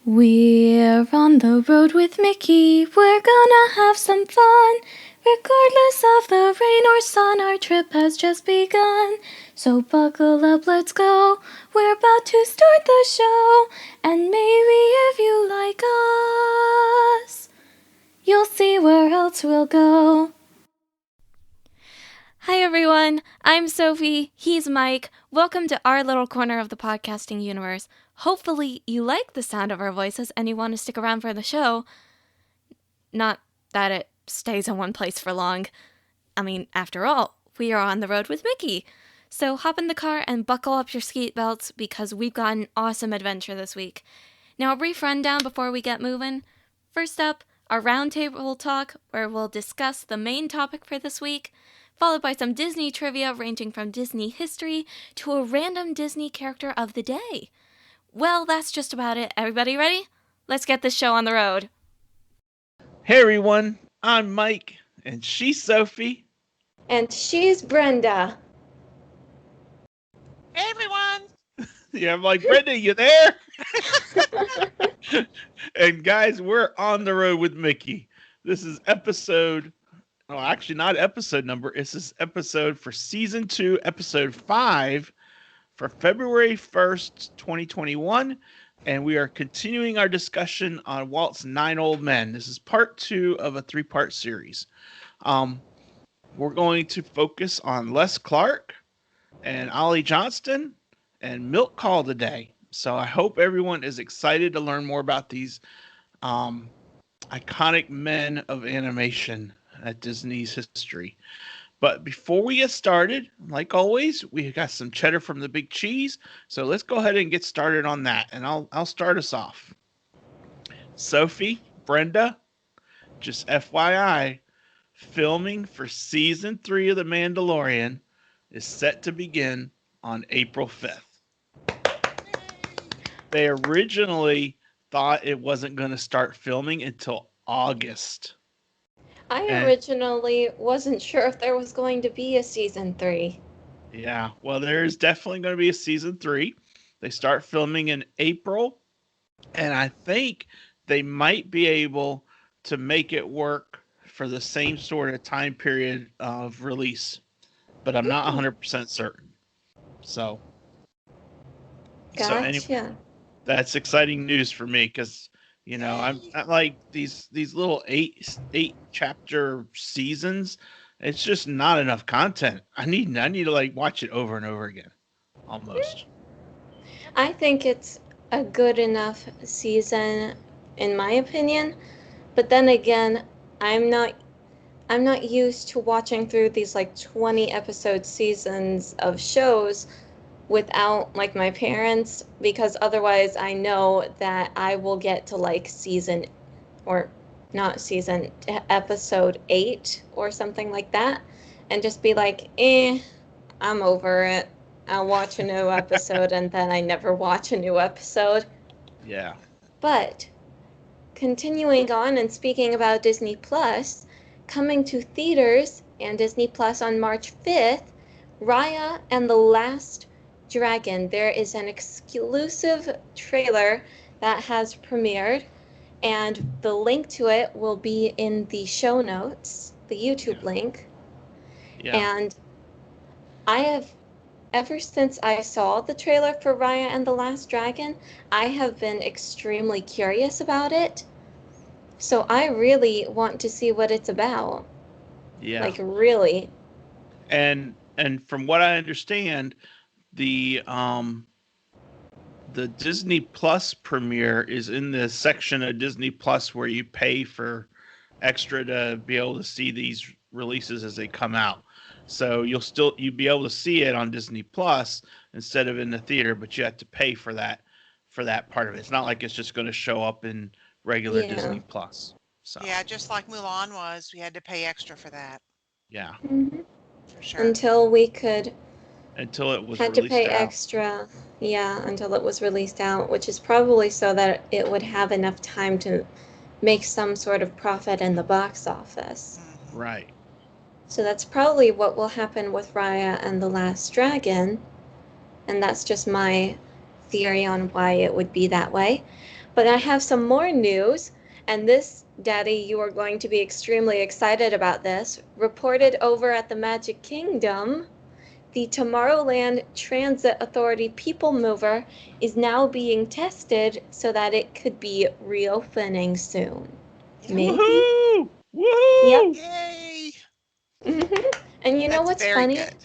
We're on the road with Mickey, we're gonna have some fun. Regardless of the rain or sun, our trip has just begun. So buckle up, let's go, we're about to start the show. And maybe if you like us, you'll see where else we'll go. Hi everyone, I'm Sophie, he's Mike. Welcome to our little corner of the podcasting universe. Hopefully you like the sound of our voices and you want to stick around for the show. Not that it stays in one place for long. I mean, after all, we are on the road with Mickey. So hop in the car and buckle up your seat belts because we've got an awesome adventure this week. Now a brief rundown before we get moving. First up, our roundtable talk where we'll discuss the main topic for this week, followed by some Disney trivia ranging from Disney history to a random Disney character of the day. Well, that's just about it. Everybody ready? Let's get this show on the road. Hey everyone, I'm Mike, and she's Sophie. And she's Brenda. Hey everyone! Yeah, I'm like, Brenda, you there? And guys, we're on the road with Mickey. This is actually not episode number. This is episode for season 2, episode 5 for February 1st, 2021. And we are continuing our discussion on Walt's 9 Old Men. This is part 2 of a 3-part series. We're going to focus on Les Clarke and Ollie Johnston and Milk Call today. So I hope everyone is excited to learn more about these iconic men of animation at Disney's history. But before we get started, like always, we got some cheddar from the Big Cheese. So let's go ahead and get started on that. And I'll start us off. Sophie, Brenda, just FYI, filming for season 3 of The Mandalorian is set to begin on April 5th. They originally thought it wasn't going to start filming until August. I originally wasn't sure if there was going to be a season 3. Yeah, well, there's definitely going to be a season 3. They start filming in April, and I think they might be able to make it work for the same sort of time period of release, but I'm not 100% certain. So, Gotcha. Anyway, that's exciting news for me because I'm like these little eight chapter seasons. It's just not enough content. I need to like watch it over and over again, almost. I think it's a good enough season, in my opinion. But then again, I'm not used to watching through these like 20 episode seasons of shows without like my parents, because otherwise I know that I will get to like episode 8 or something like that and just be like, I'm over it. I'll watch a new episode and then I never watch a new episode. Yeah. But continuing on and speaking about Disney Plus, coming to theaters and Disney Plus on March 5th, Raya and the Last Dragon. There is an exclusive trailer that has premiered, and the link to it will be in the show notes, the YouTube link. Yeah. And I have, ever since I saw the trailer for Raya and the Last Dragon, I have been extremely curious about it. So I really want to see what it's about. Yeah. Like, really. And from what I understand, the Disney Plus premiere is in the section of Disney Plus where you pay for extra to be able to see these releases as they come out. So you'll be able to see it on Disney Plus instead of in the theater, but you have to pay for that part of it. It's not like it's just going to show up in regular Disney Plus. So yeah, just like Mulan was, we had to pay extra for that. Yeah. Mm-hmm. For sure. Until it was had released to pay out. extra, until it was released out, which is probably so that it would have enough time to make some sort of profit in the box office. Right. So that's probably what will happen with Raya and the Last Dragon, and that's just my theory on why it would be that way. But I have some more news, and this, Daddy, you are going to be extremely excited about this. Reported over at the Magic Kingdom, the Tomorrowland Transit Authority People Mover is now being tested so that it could be reopening soon. Yeah. Maybe? Woohoo! Yep. Woohoo! Yay! And you know That's what's very funny? good.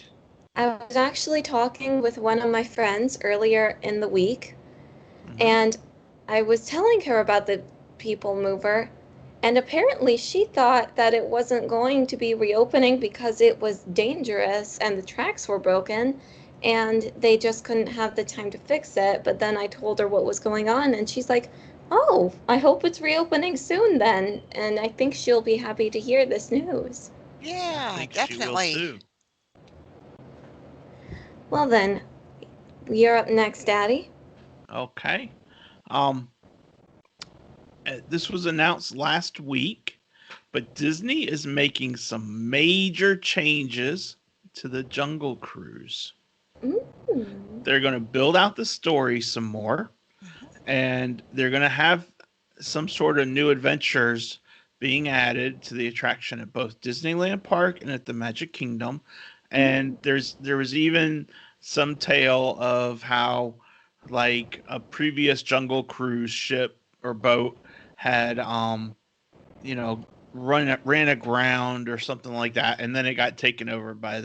I was actually talking with one of my friends earlier in the week, Mhm. and I was telling her about the People Mover, and apparently she thought that it wasn't going to be reopening because it was dangerous and the tracks were broken, and they just couldn't have the time to fix it. But then I told her what was going on, and she's like, "Oh, I hope it's reopening soon then." And I think she'll be happy to hear this news. I Yeah, think she will definitely. too. Well then, you're up next, Daddy. Okay. Um, this was announced last week, but Disney is making some major changes to the Jungle Cruise. Mm. They're going to build out the story some more, Mhm. and they're going to have some sort of new adventures being added to the attraction at both Disneyland Park and at the Magic Kingdom. And there was even some tale of how like a previous Jungle Cruise ship or boat had you know ran aground or something like that, and then it got taken over by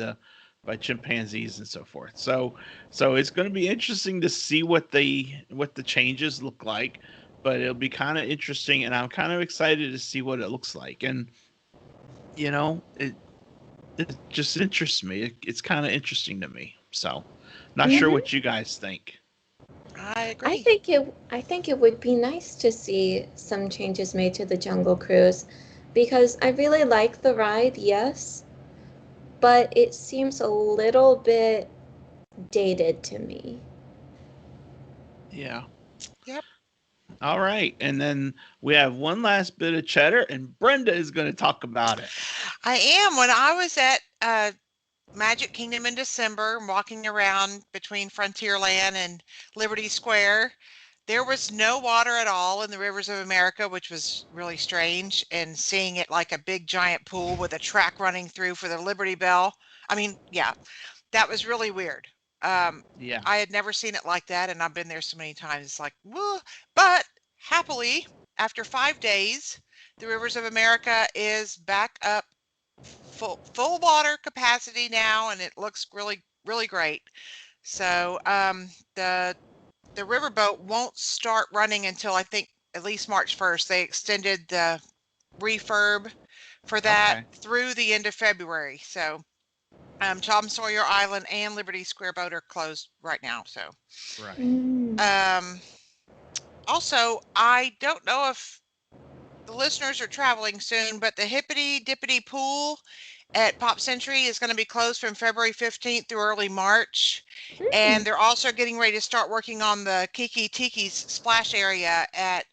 chimpanzees and so forth. So it's going to be interesting to see what the changes look like, but it'll be kind of interesting, and I'm kind of excited to see what it looks like. And it just interests me. It's kind of interesting to me. So not sure Mhm. what you guys think. I I agree. think it would be nice to see some changes made to the Jungle Cruise because I really like the ride, yes, but it seems a little bit dated to me. Yeah. Yep. All right. And then we have one last bit of cheddar, and Brenda is going to talk about it. I am. When I was at Magic Kingdom in December, walking around between Frontierland and Liberty Square, there was no water at all in the rivers of America, which was really strange. And seeing it like a big giant pool with a track running through for the Liberty Bell. I mean, yeah, that was really weird. Um, Yeah. I had never seen it like that, and I've been there so many times. It's like, whoa. But happily, after 5 days, the Rivers of America is back up full water capacity now, and it looks really great. So the riverboat won't start running until I think at least March 1st. They extended the refurb for that Okay. through the end of February. So Tom Sawyer Island and Liberty Square boat are closed right now. So Right. Mm. um, also, I don't know if the listeners are traveling soon, but the Hippity Dippity Pool at Pop Century is going to be closed from February 15th through early March. And Mm. they're also getting ready to start working on the Kiki Tiki's splash area at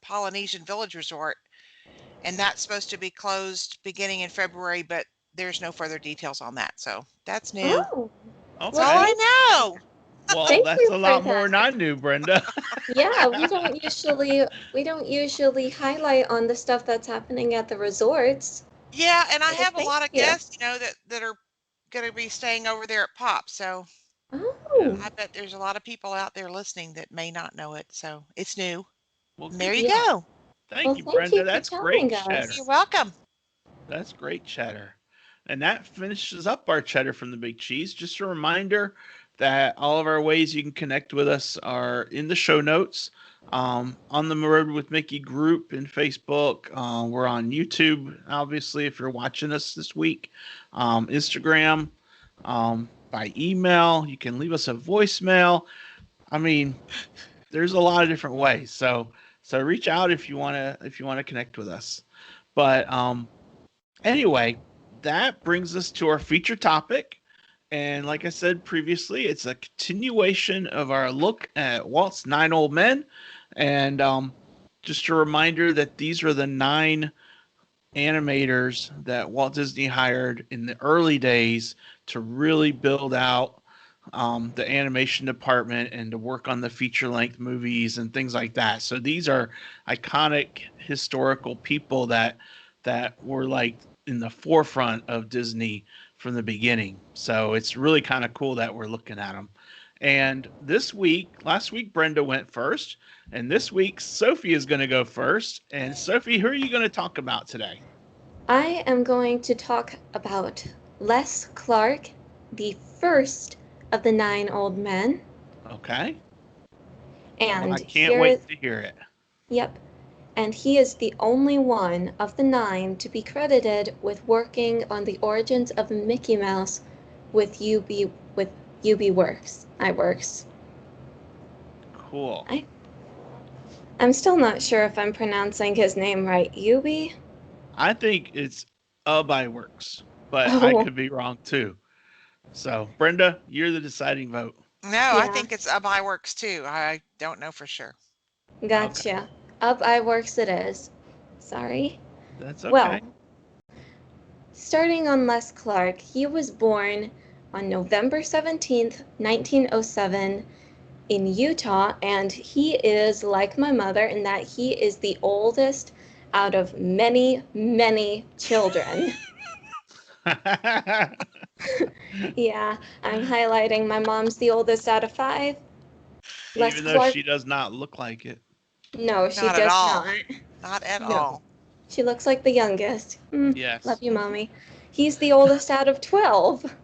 Polynesian Village Resort. And that's supposed to be closed beginning in February, but there's no further details on that. So that's new. Oh, That's well, all Okay. thank I know. Well, thank that's you a for lot more than that. I knew, Brenda. Yeah, we don't usually highlight on the stuff that's happening at the resorts. Yeah, and I So have a thank lot of you. guests, that are going to be staying over there at Pop. So Yeah. Oh, I bet there's a lot of people out there listening that may not know it. So it's new. Well, And good. there you yeah. go. Thank Well, you, thank Brenda. you for That's great telling cheddar. You're us. welcome. That's great cheddar. And that finishes up our cheddar from the big cheese. Just a reminder that all of our ways you can connect with us are in the show notes. On the Road with Mickey group in Facebook. We're on YouTube, obviously, if you're watching us this week. Instagram, by email. You can leave us a voicemail. I mean, there's a lot of different ways. So reach out if you wanna connect with us. But anyway, that brings us to our feature topic. And like I said previously, it's a continuation of our look at Walt's Nine Old Men. And just a reminder that these are the 9 animators that Walt Disney hired in the early days to really build out the animation department and to work on the feature-length movies and things like that. So these are iconic historical people that were like in the forefront of Disney from the beginning. So it's really kind of cool that we're looking at them. And last week, Brenda went first. And this week, Sophie is going to go first. And Sophie, who are you going to talk about today? I am going to talk about Les Clarke, the first of the 9 old men. Okay. And Well, I can't wait to hear it. Yep. And he is the only one of the 9 to be credited with working on the origins of Mickey Mouse with UB Works. iWorks. Cool. I'm still not sure if I'm pronouncing his name right. UB? I think it's iWorks, but I could be wrong too. So, Brenda, you're the deciding vote. No, I think it's iWorks too. I don't know for sure. Gotcha. Okay. iWorks it is. Sorry. That's okay. Well, starting on Les Clarke, he was born on November 17th, 1907 in Utah, and he is like my mother in that he is the oldest out of many, many children. Yeah, I'm highlighting my mom's the oldest out of 5. Even though she does not look like it. No, she Not does at all. not. Not at all. She looks like the youngest. Yes. Love you, Mommy. He's the oldest out of 12.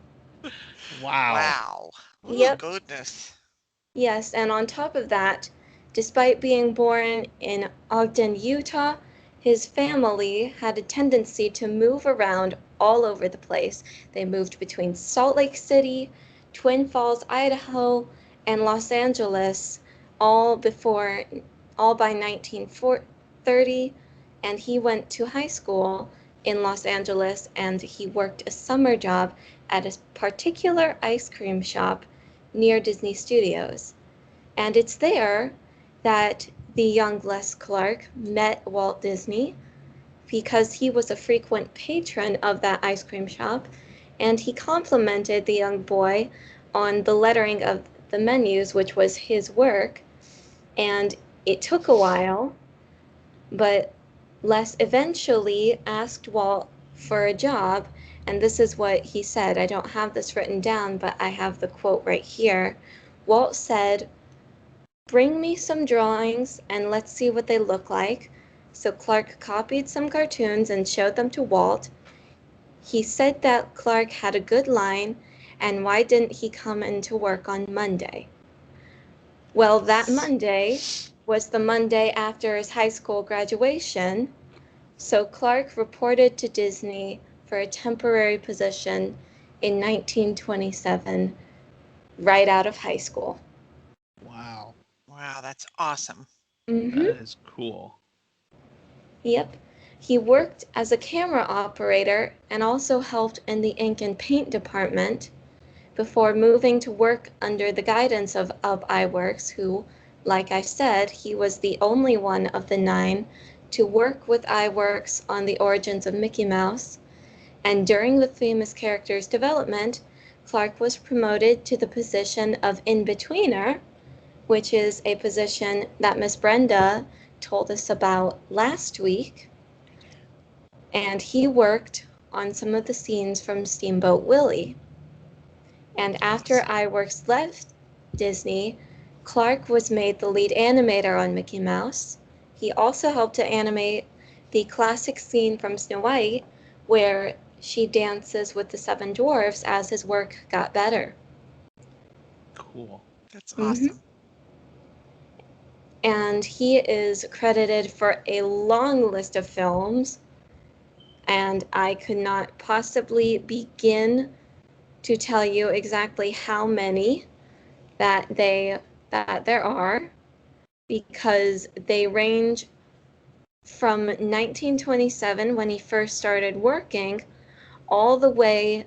Wow. Ooh, Yep. Goodness. Yes, and on top of that, despite being born in Ogden, Utah, his family had a tendency to move around all over the place. They moved between Salt Lake City, Twin Falls, Idaho, and Los Angeles, all by 1930, and he went to high school in Los Angeles, and he worked a summer job at a particular ice cream shop near Disney Studios. And it's there that the young Les Clarke met Walt Disney because he was a frequent patron of that ice cream shop, and he complimented the young boy on the lettering of the menus, which was his work. And it took a while, but Les eventually asked Walt for a job, and this is what he said. I don't have this written down, but I have the quote right here. Walt said, "Bring me some drawings and let's see what they look like." So Clarke copied some cartoons and showed them to Walt. He said that Clarke had a good line, and why didn't he come into work on Monday? Well, that Monday was the Monday after his high school graduation, so Clarke reported to Disney for a temporary position in 1927, right out of high school. Wow. Wow, that's awesome. That is cool. Yep. He worked as a camera operator and also helped in the ink and paint department before moving to work under the guidance of iWorks, who, like I said, he was the only one of the 9 to work with iWorks on the origins of Mickey Mouse. And during the famous character's development, Clarke was promoted to the position of in-betweener, which is a position that Miss Brenda told us about last week. And he worked on some of the scenes from Steamboat Willie. And after iWorks left Disney, Clarke was made the lead animator on Mickey Mouse. He also helped to animate the classic scene from Snow White, where she dances with the 7 dwarfs as his work got better. Cool. That's awesome. And he is credited for a long list of films, and I could not possibly begin to tell you exactly how many that there are, because they range from 1927, when he first started working, all the way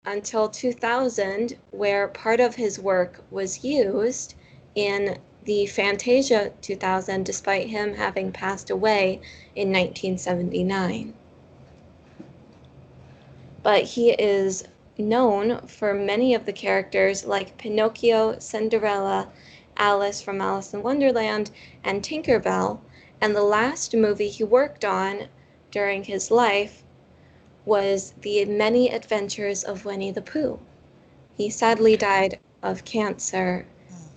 until 2000, where part of his work was used in the Fantasia 2000, despite him having passed away in 1979. But he is known for many of the characters like Pinocchio, Cinderella, Alice from Alice in Wonderland, and Tinkerbell. And the last movie he worked on during his life was The Many Adventures of Winnie the Pooh. He sadly died of cancer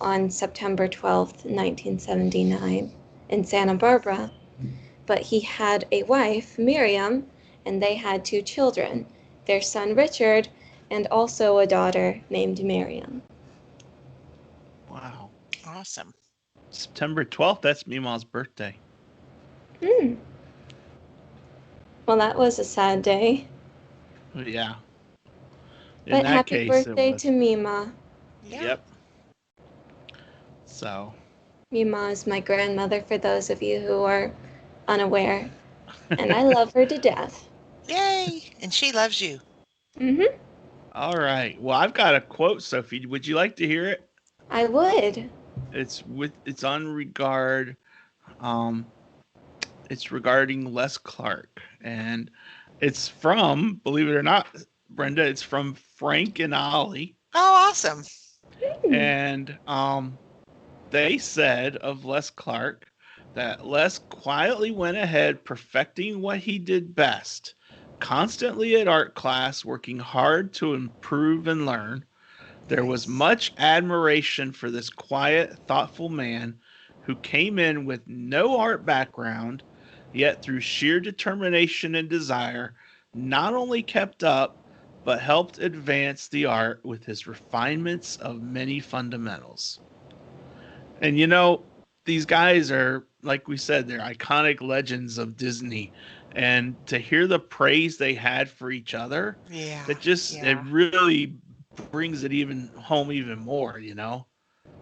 on September 12th, 1979, in Santa Barbara. But he had a wife, Miriam, and they had 2 children, their son Richard, and also a daughter named Miriam. Wow. Awesome. September 12th, that's Meemaw's birthday. Well, that was a sad day. Yeah. In But that happy case, birthday it was. to Mima. Yeah. Yep. So. Mima is my grandmother, for those of you who are unaware. And I love her to death. Yay! And she loves you. Mm-hmm. All right. Well, I've got a quote, Sophie. Would you like to hear it? I would. It's on regard. It's regarding Les Clarke, and it's from, believe it or not, Brenda, it's from Frank and Ollie. Oh, awesome. And they said of Les Clarke that Les quietly went ahead perfecting what he did best, constantly at art class, working hard to improve and learn. There was much admiration for this quiet, thoughtful man who came in with no art background, yet through sheer determination and desire, not only kept up, but helped advance the art with his refinements of many fundamentals. And these guys are, like we said, they're iconic legends of Disney. And to hear the praise they had for each other, it really brings it even home even more, It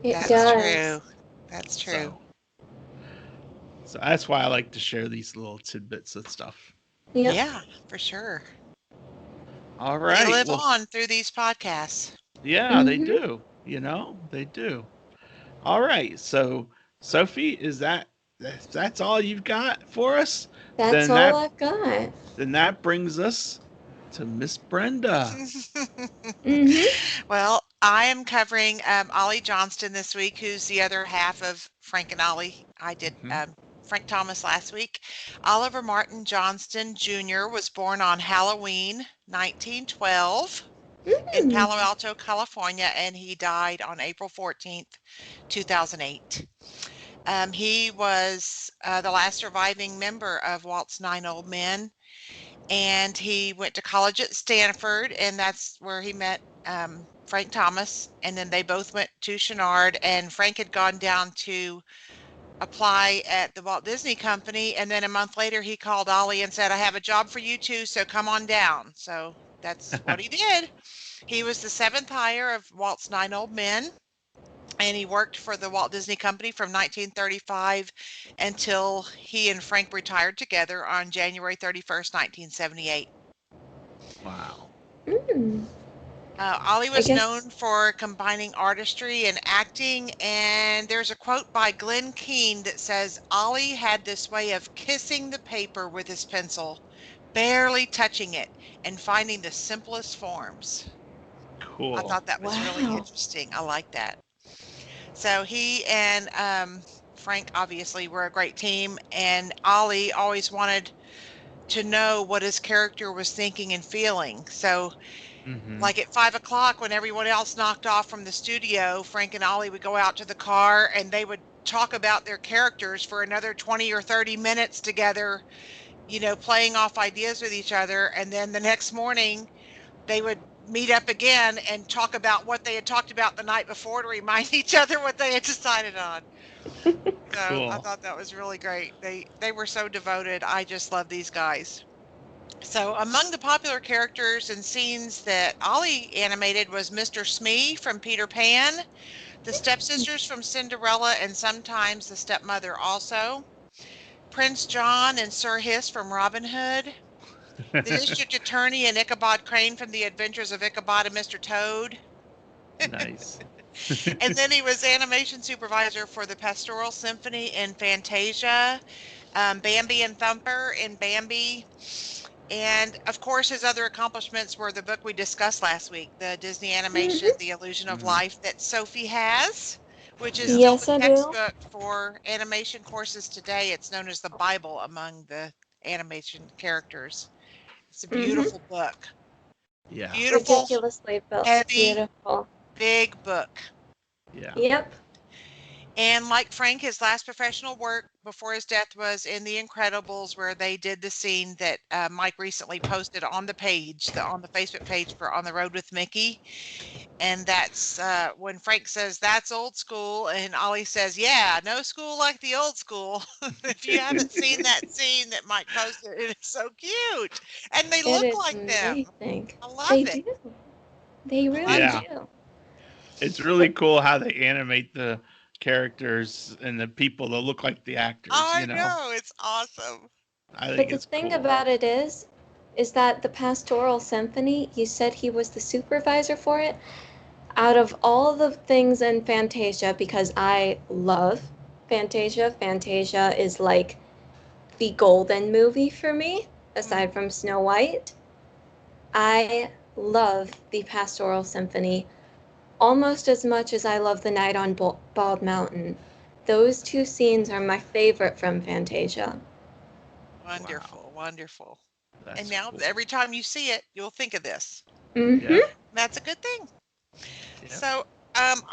That's does. true. That's true. So that's why I like to share these little tidbits of stuff. Yep. Yeah, for sure. All right. They live on through these podcasts. Yeah, they do. They do. All right. So, Sophie, that's all you've got for us? That's all I've got. Then that brings us to Miss Brenda. Well, I am covering Ollie Johnston this week, who's the other half of Frank and Ollie. I did Frank Thomas last week. Oliver Martin Johnston Jr. was born on Halloween 1912 in Palo Alto, California, and he died on April 14th, 2008. He was the last surviving member of Walt's 9 Old Men, and he went to college at Stanford, and that's where he met Frank Thomas, and then they both went to Chouinard, and Frank had gone down to apply at the Walt Disney Company, and then a month later he called Ollie and said, I have a job for you too, so come on down. So that's what he did. He was the 7th hire of Walt's 9 Old Men, and he worked for the Walt Disney Company from 1935 until he and Frank retired together on January 31st, 1978. Wow. Ollie was known for combining artistry and acting, and there's a quote by Glenn Keane that says, Ollie had this way of kissing the paper with his pencil, barely touching it, and finding the simplest forms. Cool. I thought that was really interesting. I like that. So he and Frank obviously were a great team, and Ollie always wanted to know what his character was thinking and feeling. So like at 5 o'clock, when everyone else knocked off from the studio, Frank and Ollie would go out to the car and they would talk about their characters for another 20 or 30 minutes together, playing off ideas with each other. And then the next morning they would meet up again and talk about what they had talked about the night before to remind each other what they had decided on. So I thought that was really great. They were so devoted. I just love these guys. So among the popular characters and scenes that Ollie animated was Mr. Smee from Peter Pan, the stepsisters from Cinderella, and sometimes the stepmother also, Prince John and Sir Hiss from Robin Hood, the district attorney and Ichabod Crane from The Adventures of Ichabod and Mr. Toad. Nice. And then he was animation supervisor for the Pastoral Symphony in Fantasia, Bambi and Thumper in Bambi, And of course, his other accomplishments were the book we discussed last week, the Disney animation, The Illusion of Life, that Sophie has, which is still Yes, the I do. textbook for animation courses today. It's known as the Bible among the animation characters. It's a beautiful book. Yeah. Beautiful, Ridiculously heavy, beautiful. big book. Yeah. Yep. And like Frank, his last professional work before his death was in The Incredibles, where they did the scene that Mike recently posted on the page, on the Facebook page for On the Road with Mickey. And that's when Frank says, "That's old school." And Ollie says, "Yeah, no school like the old school." If you haven't seen that scene that Mike posted, it is so cute. And they It look is like them. amazing. I love They it. do. They I love really Yeah. it. do. It's really cool how they animate the characters and the people that look like the actors, I know. It's awesome. I But think the it's thing cool. about it is that the Pastoral Symphony, you said he was the supervisor for it. Out of all the things in Fantasia, because I love Fantasia, Fantasia is like the golden movie for me, aside from Snow White. I love the Pastoral Symphony almost as much as I love the Night on Bald Mountain. Those two scenes are my favorite from Fantasia. Wonderful, wonderful. That's And now cool. every time you see it, you'll think of this. Yep. That's a good thing. Yep. So,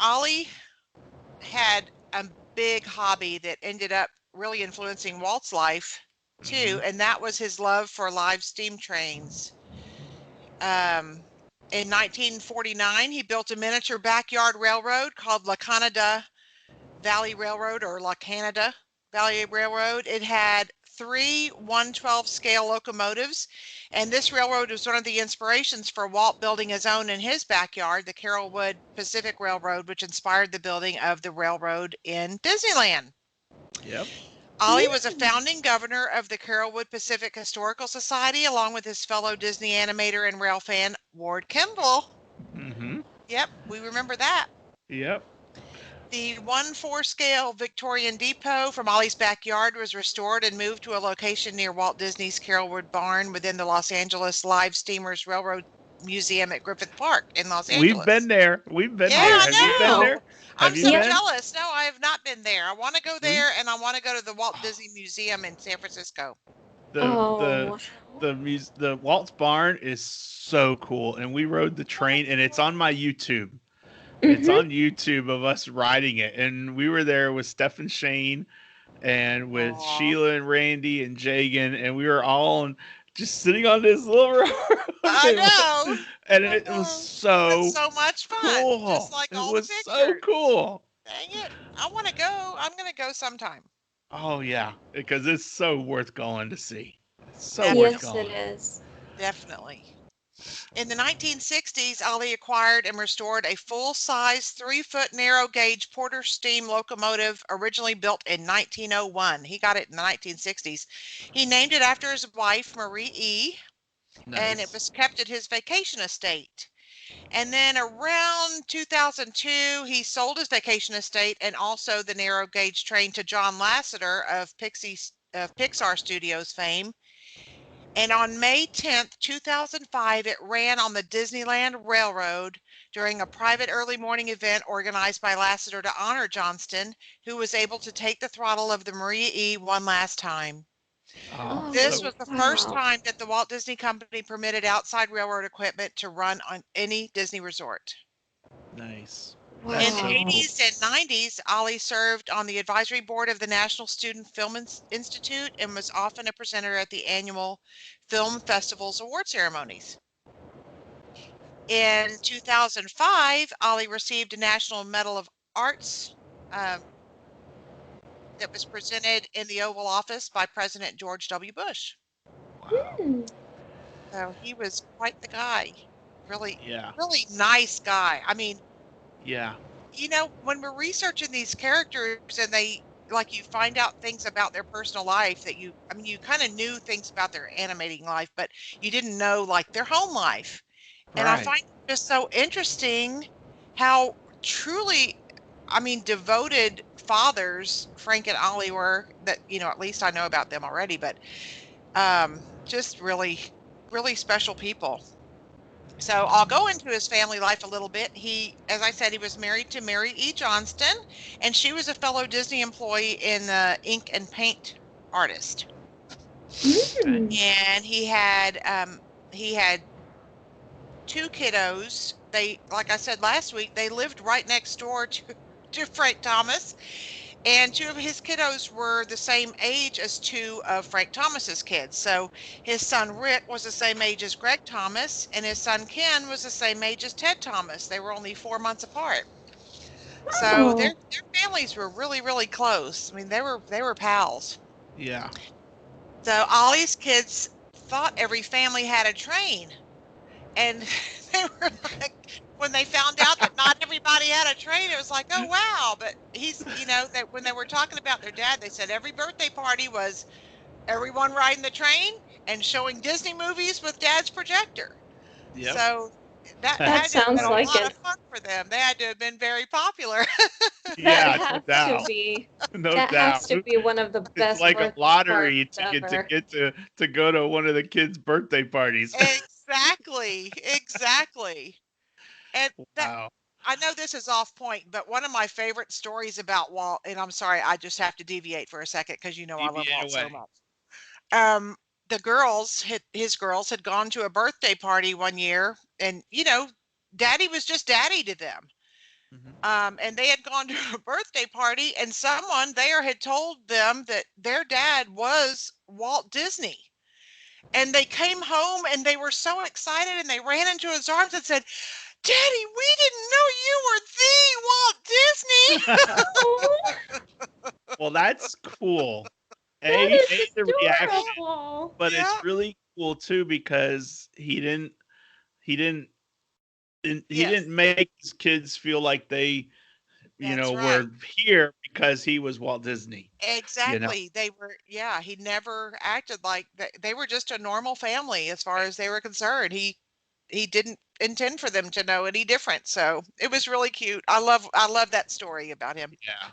Ollie had a big hobby that ended up really influencing Walt's life too, and that was his love for live steam trains. In 1949, he built a miniature backyard railroad called La Canada Valley Railroad, or La Canada Valley Railroad. It had 3 1/12 scale locomotives, and this railroad was one of the inspirations for Walt building his own in his backyard, the Carrollwood Pacific Railroad, which inspired the building of the railroad in Disneyland. Yep. Ollie was a founding governor of the Carrollwood Pacific Historical Society, along with his fellow Disney animator and rail fan, Ward Kimball. Yep, we remember that. Yep. The 1/4 scale Victorian depot from Ollie's backyard was restored and moved to a location near Walt Disney's Carrollwood Barn within the Los Angeles Live Steamers Railroad Museum at Griffith Park in Los Angeles. We've been there. We've been Yeah, there. I Have you been know. there? I'm Have you so been? jealous. No, I have not been there. I want to go there, and I want to go to the Walt Disney Museum in San Francisco. The Walt's Barn is so cool, and we rode the train, and it's on my YouTube. It's on YouTube of us riding it, and we were there with Steph and Shane, and with Aw. Sheila and Randy and Jagan, and we were all just sitting on this little road. I know. And it was so It's so much fun. cool. Just like It all was the pictures. so cool. Dang it. I want to go. I'm going to go sometime. Oh yeah, because it's so worth going to see. It's so Yes, worth Yes, going. it is. Definitely. In the 1960s, Ollie acquired and restored a full-size 3-foot narrow gauge Porter steam locomotive originally built in 1901. He got it in the 1960s. He named it after his wife, Marie E., and it was kept at his vacation estate. And then around 2002, he sold his vacation estate and also the narrow gauge train to John Lasseter of Pixar Studios fame. And on May 10th, 2005, it ran on the Disneyland Railroad during a private early morning event organized by Lasseter to honor Johnston, who was able to take the throttle of the Maria E one last time. Oh, This so was the first time that the Walt Disney Company permitted outside railroad equipment to run on any Disney resort. nice. Wow. That's In the so cool. 80s and 90s, Ollie served on the advisory board of the National Student Film Institute and was often a presenter at the annual film festivals award ceremonies. In 2005, Ollie received a National Medal of Arts that was presented in the Oval Office by President George W. Bush. Wow. So he was quite the guy. Really, Yeah. really nice guy. I mean, Yeah. you know, when we're researching these characters and you find out things about their personal life that you kind of knew things about their animating life, but you didn't know like their home life. And I Right. find it just so interesting how truly, devoted fathers Frank and Ollie were, that, at least I know about them already, but just really really special people. So I'll go into his family life a little bit. He, as I said, he was married to Mary E. Johnston, and she was a fellow Disney employee in the ink and paint artist. And he had two kiddos. They, like I said last week, they lived right next door to Frank Thomas. And two of his kiddos were the same age as two of Frank Thomas's kids. So his son Rick was the same age as Greg Thomas, and his son Ken was the same age as Ted Thomas. They were only 4 months apart. So their families were really, really close. I mean, they were pals. Yeah. So Ollie's kids thought every family had a train. And they were like, when they found out that not everybody had a train, it was like, oh, wow. But that when they were talking about their dad, they said every birthday party was everyone riding the train and showing Disney movies with dad's projector. Yep. So that That had to have sounds been a like lot it. of fun for them. They had to have been very popular. Yeah, That no has doubt. to be. No That doubt. has to be one of the best. It's like a birthday lottery parties ticket ever. to go to one of the kids' birthday parties. Exactly. And that Wow. I know this is off point, but one of my favorite stories about Walt, and I'm sorry, I just have to deviate for a second because I love Deviate Walt so away. much. His girls had gone to a birthday party one year, and Daddy was just Daddy to them. And they had gone to a birthday party, and someone there had told them that their dad was Walt Disney. And they came home and they were so excited, and they ran into his arms and said, Daddy, we didn't know you were the Walt Disney. Well, that's cool. That is The reaction, adorable. but Yeah. it's really cool too because he didn't Yes. make his kids feel like they That's right. were here because he was Walt Disney. Exactly. They were, he never acted like they were just a normal family as far as they were concerned. He didn't intend for them to know any different. So it was really cute. I love that story about him. Yeah.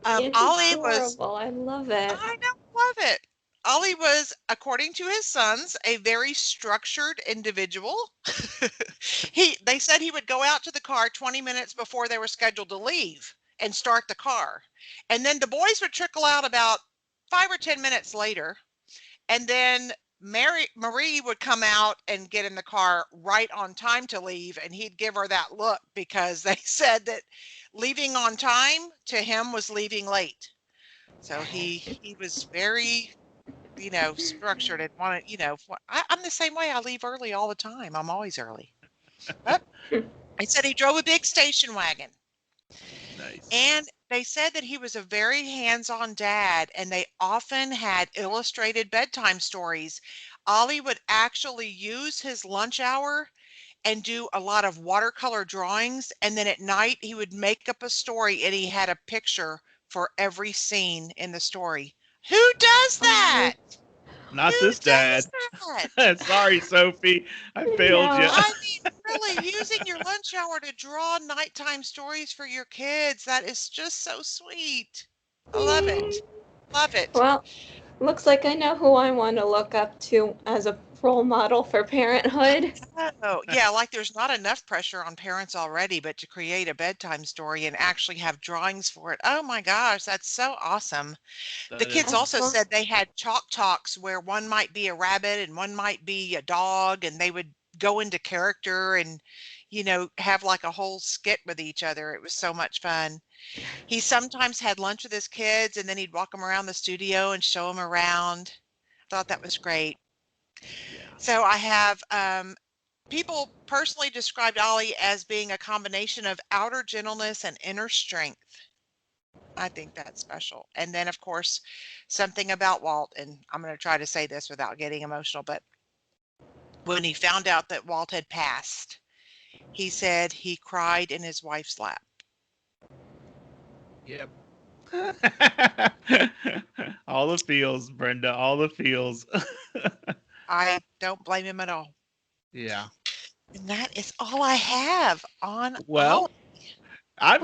It's Ollie was, adorable. I love it. I know, love it. Ollie was, according to his sons, a very structured individual. They said he would go out to the car 20 minutes before they were scheduled to leave and start the car. And then the boys would trickle out about 5 or 10 minutes later. And then Marie would come out and get in the car right on time to leave, and he'd give her that look because they said that leaving on time to him was leaving late. So he was very, structured and wanted, I'm the same way. I leave early all the time. I'm always early. I said he drove a big station wagon. Nice. And they said that he was a very hands-on dad, and they often had illustrated bedtime stories. Ollie would actually use his lunch hour and do a lot of watercolor drawings, and then at night he would make up a story, and he had a picture for every scene in the story. Who does that? Not Who this dad. does that? Sorry, Sophie. I failed No. you. I mean, really, using your lunch hour to draw nighttime stories for your kids, that is just so sweet. I love it. Love it. Well, looks like I know who I want to look up to as a role model for parenthood. Oh, yeah, like there's not enough pressure on parents already, but to create a bedtime story and actually have drawings for it. Oh my gosh, that's so awesome. The kids also Excellent. said they had chalk talks where one might be a rabbit and one might be a dog, and they would go into character and, have like a whole skit with each other. It was so much fun. He sometimes had lunch with his kids, and then he'd walk them around the studio and show them around. Thought that was great. So I have people personally described Ollie as being a combination of outer gentleness and inner strength. I think that's special. And then, of course, something about Walt, and I'm going to try to say this without getting emotional, but when he found out that Walt had passed, he said he cried in his wife's lap. Yep. All the feels, Brenda. All the feels. I don't blame him at all. Yeah. And that is all I have on Well, Ollie. I'm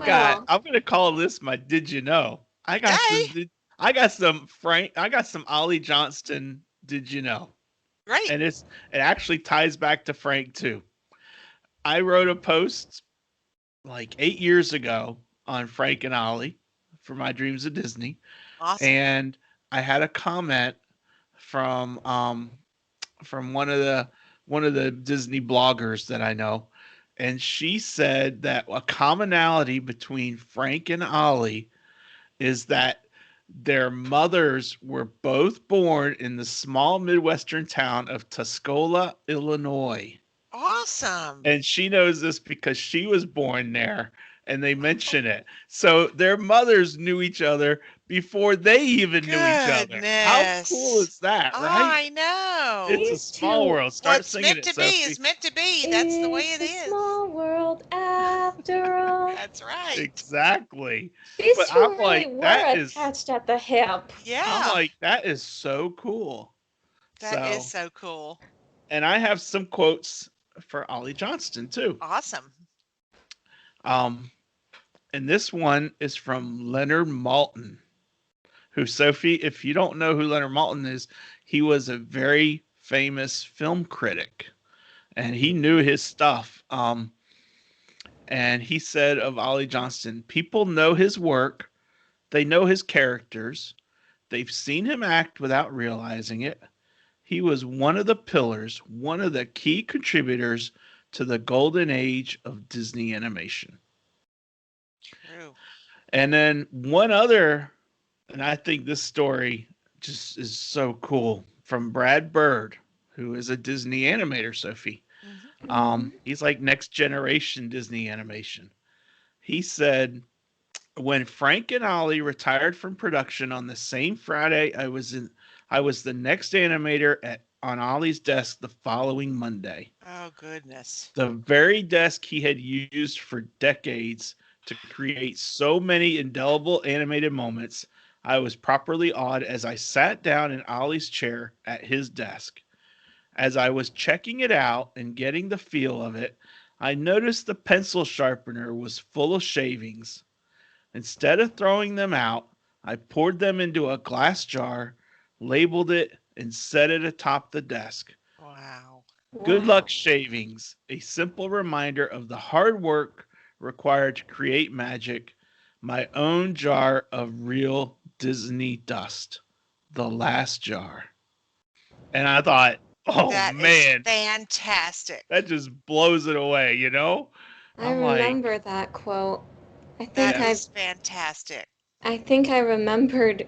gonna call this my Did You Know? I got some Ollie Johnston Did You Know? Great. And it actually ties back to Frank too. I wrote a post like 8 years ago on Frank and Ollie for My Dreams of Disney, Awesome. and I had a comment from one of the Disney bloggers that I know, and she said that a commonality between Frank and Ollie is that their mothers were both born in the small Midwestern town of Tuscola, Illinois. Awesome. And she knows this because she was born there and they mention it. So their mothers knew each other before they even knew each other. How cool Goodness. is that, right? I know. It's a These small two- world. Start What's singing meant it, to be Sophie. is meant to be. That's the way it It's a is. small world after all. That's right. Exactly. These But two I'm really like, were that is attached at the hip. Yeah. I'm like, that is so cool. That is so cool. And I have some quotes for Ollie Johnston too. Awesome. And this one is from Leonard Maltin, who, Sophie, if you don't know who Leonard Maltin is, he was a very famous film critic and he knew his stuff. And he said of Ollie Johnston, people know his work, they know his characters, they've seen him act without realizing it. He was one of the pillars, one of the key contributors to the golden age of Disney animation. True. And then one other, and I think this story just is so cool, from Brad Bird, who is a Disney animator, Sophie. He's like next generation Disney animation. He said, when Frank and Ollie retired from production on the same Friday, I was the next animator on Ollie's desk the following Monday. Oh, goodness. The very desk he had used for decades to create so many indelible animated moments. I was properly awed as I sat down in Ollie's chair at his desk. As I was checking it out and getting the feel of it, I noticed the pencil sharpener was full of shavings. Instead of throwing them out, I poured them into a glass jar, labeled it, and set it atop the desk. Wow. Good luck, shavings. A simple reminder of the hard work required to create magic. My own jar of real Disney dust. The last jar. And I thought, oh, That man, is fantastic. that just blows it away, you know? I I'm like, remember that quote. I That think is fantastic. I remembered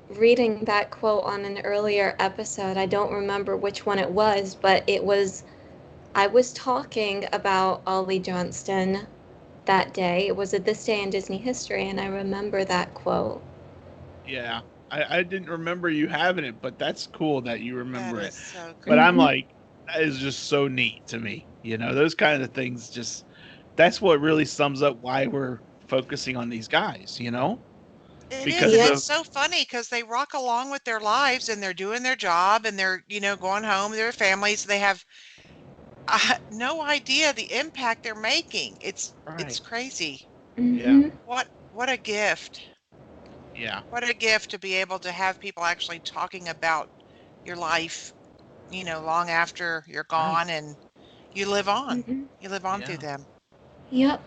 reading that quote on an earlier episode. I don't remember which one it was, but I was talking about Ollie Johnston that day. It was a This Day in Disney History, and I remember that quote. yeah, I didn't remember you having it, but that's cool that you remember That it. is so But I'm Mhm. like, that is just so neat to me. You know, those kind of things just, that's what really sums up why we're focusing on these guys, you know? It Because is, and of, it's so funny because they rock along with their lives and they're doing their job and they're, going home to their families. They have no idea the impact they're making. It's right. crazy. Mhm. What a gift. Yeah. What a gift to be able to have people actually talking about your life, long after you're gone and you live on. Mhm. You live on Yeah. through them. Yep.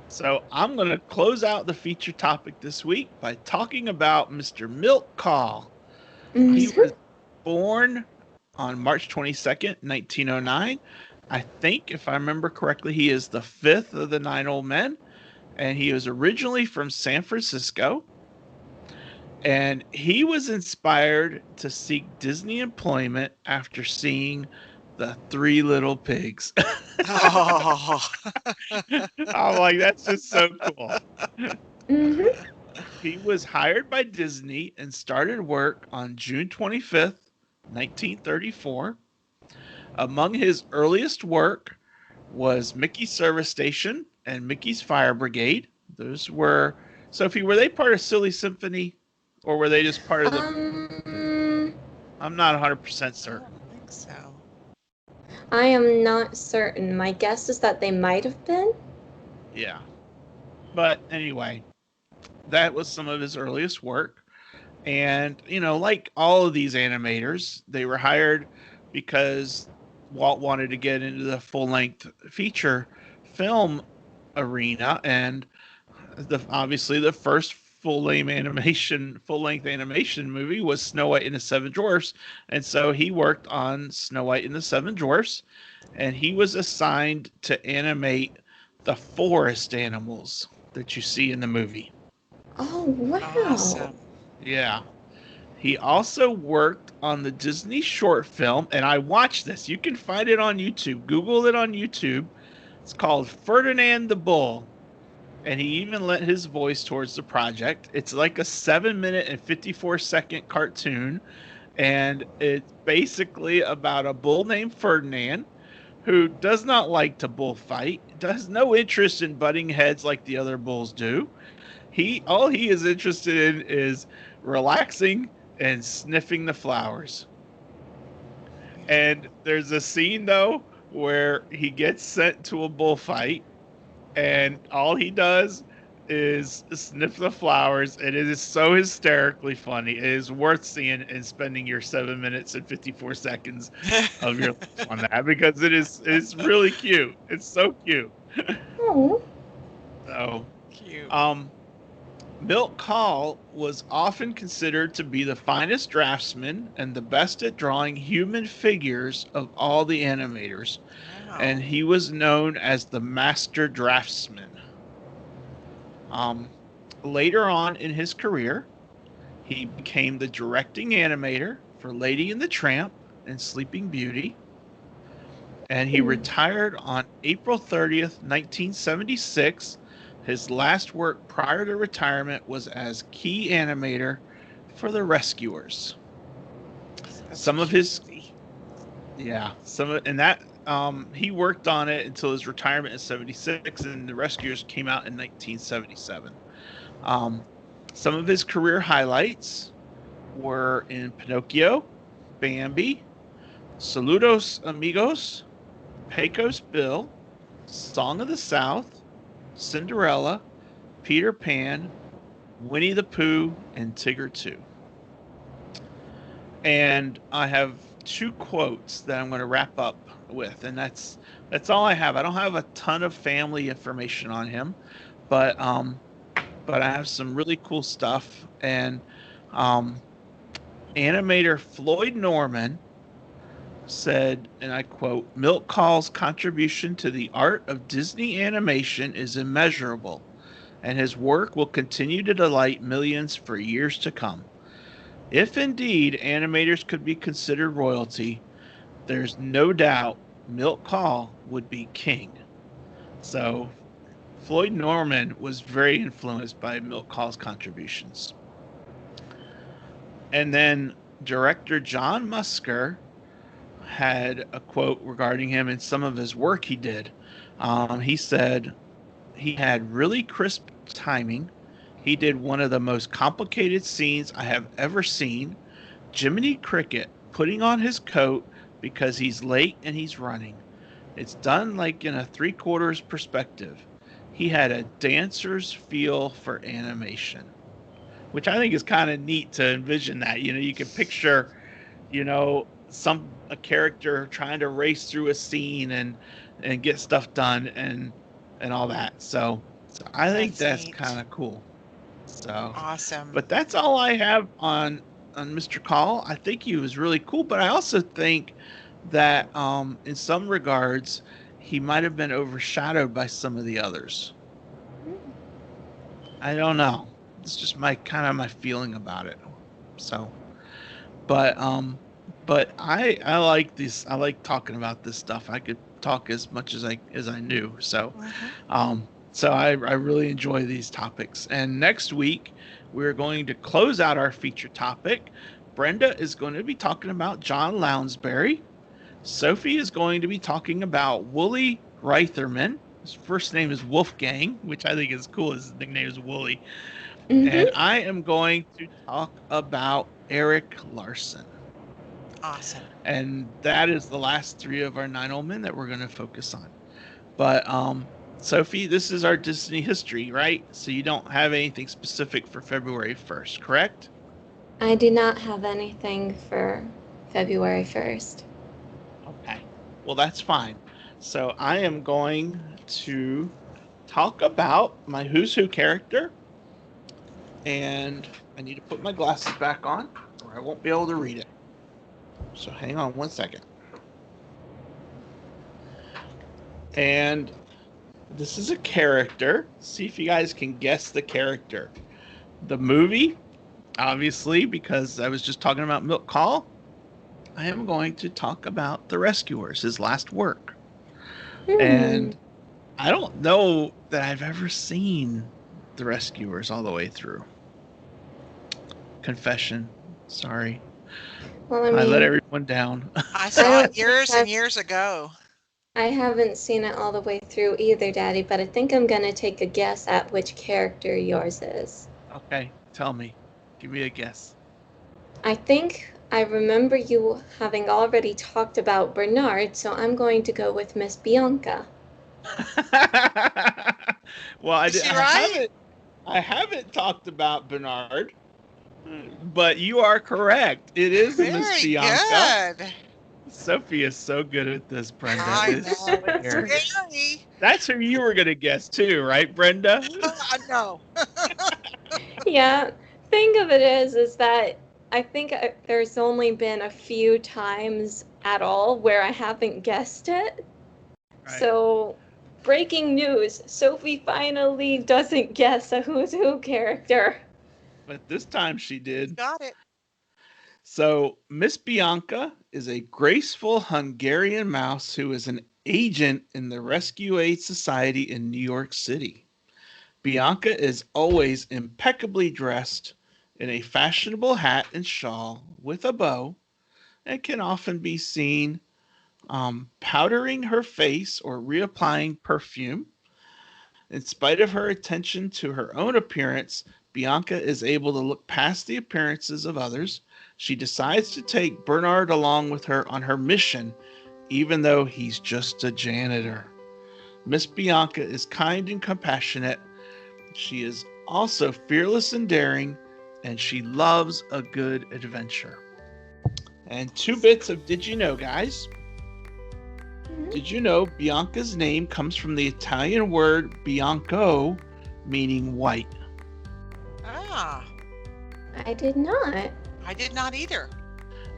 So I'm going to close out the feature topic this week by talking about Mr. Milk Call. He Mhm. was born on March 22nd, 1909. I think, if I remember correctly, he is the fifth of the 9 old men. And he was originally from San Francisco. And he was inspired to seek Disney employment after seeing the Three Little Pigs. Oh. I'm like, that's just so cool. Mhm. He was hired by Disney and started work on June 25th, 1934. Among his earliest work was Mickey's Service Station and Mickey's Fire Brigade. Those were, Sophie, were they part of Silly Symphony or were they just part of the, I'm not 100% I certain. don't think so. I am not certain. My guess is that they might have been. Yeah. But anyway, that was some of his earliest work. And, like all of these animators, they were hired because Walt wanted to get into the full-length feature film arena. And obviously the first full-length animation movie was Snow White and the Seven Dwarfs. And so he worked on Snow White and the Seven Dwarfs, and he was assigned to animate the forest animals that you see in the movie. Oh, wow. Awesome. Yeah. He also worked on the Disney short film, and I watched this. You can find it on YouTube. Google it on YouTube. It's called Ferdinand the Bull, and he even lent his voice towards the project. It's like a 7-minute and 54-second cartoon, and it's basically about a bull named Ferdinand who does not like to bullfight, has no interest in butting heads like the other bulls do. All he is interested in is relaxing and sniffing the flowers. And there's a scene though where he gets sent to a bullfight, and all he does is sniff the flowers, and it is so hysterically funny. It is worth seeing and spending your 7 minutes and 54 seconds of your life on that, because it's really cute. It's so cute. Oh. So Cute. Milt Kahl was often considered to be the finest draftsman and the best at drawing human figures of all the animators, Wow. and he was known as the master draftsman. Later on in his career, he became the directing animator for Lady and the Tramp and Sleeping Beauty, and he retired on April 30th, 1976. His last work prior to retirement was as key animator for The Rescuers. He worked on it until his retirement in 76, and The Rescuers came out in 1977. Some of his career highlights were in Pinocchio, Bambi, Saludos Amigos, Pecos Bill, Song of the South, Cinderella, Peter Pan, Winnie the Pooh, and Tigger 2. And I have 2 quotes that I'm going to wrap up with, and that's all I have. I don't have a ton of family information on him, but I have some really cool stuff. And animator Floyd Norman said, and I quote, "Milt Kahl's contribution to the art of Disney animation is immeasurable, and his work will continue to delight millions for years to come. If indeed animators could be considered royalty, there's no doubt Milt Kahl would be king." So Floyd Norman was very influenced by Milt Kahl's contributions. And then director John Musker had a quote regarding him and some of his work he did. He said he had really crisp timing. He did one of the most complicated scenes I have ever seen. Jiminy Cricket putting on his coat because he's late and he's running. It's done like in a 3/4 perspective. He had a dancer's feel for animation, which I think is kind of neat to envision that. You can picture, a character trying to race through a scene and get stuff done and all that. So I think that's kind of cool. So awesome. But that's all I have on Mr. Kahl. I think he was really cool, but I also think that in some regards he might have been overshadowed by some of the others. I don't know. It's just my feeling about it. So, but I like this. I like talking about this stuff. I could talk as much as I knew. So, so I really enjoy these topics. And next week we're going to close out our feature topic. Brenda is going to be talking about John Lounsbury. Sophie is going to be talking about Wooly Reitherman. His first name is Wolfgang, which I think is cool. His nickname is Wooly. Mm-hmm. And I am going to talk about Eric Larson. Awesome. And that is the last 3 of our 9 old men that we're going to focus on. But Sophie, this is our Disney history, right? So you don't have anything specific for February 1st, correct? I do not have anything for February 1st. Okay. Well, that's fine. So I am going to talk about my Who's Who character. And I need to put my glasses back on or I won't be able to read it. So hang on one second. And this is a character. See if you guys can guess the character. The movie, obviously, because I was just talking about Milk Call, I am going to talk about The Rescuers, his last work. And I don't know that I've ever seen The Rescuers all the way through. Confession. Sorry. Well, I let everyone down. I saw it don't years think and years ago. I haven't seen it all the way through either, Daddy, but I think I'm going to take a guess at which character yours is. Okay, tell me. Give me a guess. I think I remember you having already talked about Bernard, so I'm going to go with Miss Bianca. Well, Is she right? I haven't talked about Bernard, but you are correct. It is Miss Very Bianca. good. Sophie is so good at this, Brenda. I It's know. It's scary. scary. That's who you were going to guess too, right, Brenda? No. Yeah, thing of it is that I think there's only been a few times at all where I haven't guessed it. Right. So, breaking news, Sophie finally doesn't guess a Who's Who character. But this time she did. Got it. So, Miss Bianca is a graceful Hungarian mouse who is an agent in the Rescue Aid Society in New York City. Bianca is always impeccably dressed in a fashionable hat and shawl with a bow and can often be seen powdering her face or reapplying perfume. In spite of her attention to her own appearance, Bianca is able to look past the appearances of others. She decides to take Bernard along with her on her mission, even though he's just a janitor. Miss Bianca is kind and compassionate. She is also fearless and daring, and she loves a good adventure. And 2 bits of Did You Know, guys? Did you know Bianca's name comes from the Italian word bianco, meaning white? Ah, I did not. I did not either.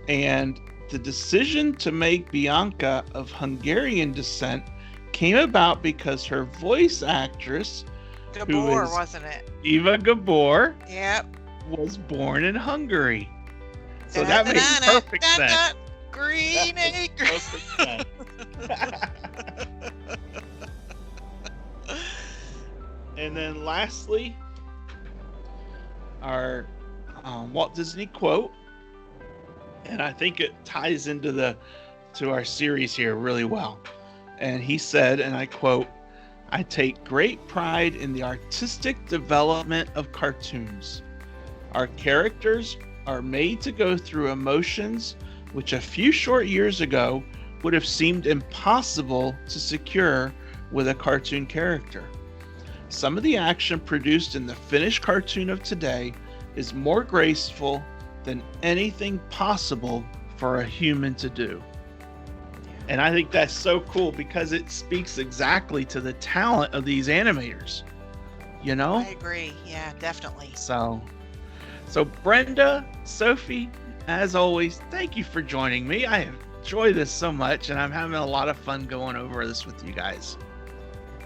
And the decision to make Bianca of Hungarian descent came about because her voice actress, Gabor, is wasn't it? Eva Gabor, Yep. was born in Hungary. So that makes perfect sense. Green acres. Perfect sense. And then lastly, our Walt Disney quote, and I think it ties into our series here really well. And he said, and I quote, "I take great pride in the artistic development of cartoons. Our characters are made to go through emotions which a few short years ago would have seemed impossible to secure with a cartoon character. Some of the action produced in the finished cartoon of today is more graceful than anything possible for a human to do." And I think that's so cool because it speaks exactly to the talent of these animators, you know? I agree. Yeah, definitely. So Brenda, Sophie, as always, thank you for joining me. I enjoy this so much, and I'm having a lot of fun going over this with you guys.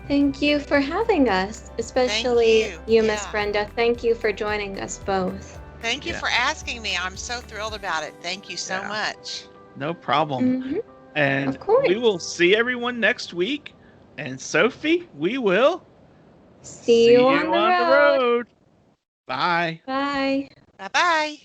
Thank you for having us, especially Thank you, you. Miss Yeah. Brenda. Thank you for joining us both. Thank you Yeah. for asking me. I'm so thrilled about it. Thank you so Yeah. much. No problem. Mhm. And Of course. we will see everyone next week. And Sophie, we will See you on the road. Bye. Bye. Bye-bye.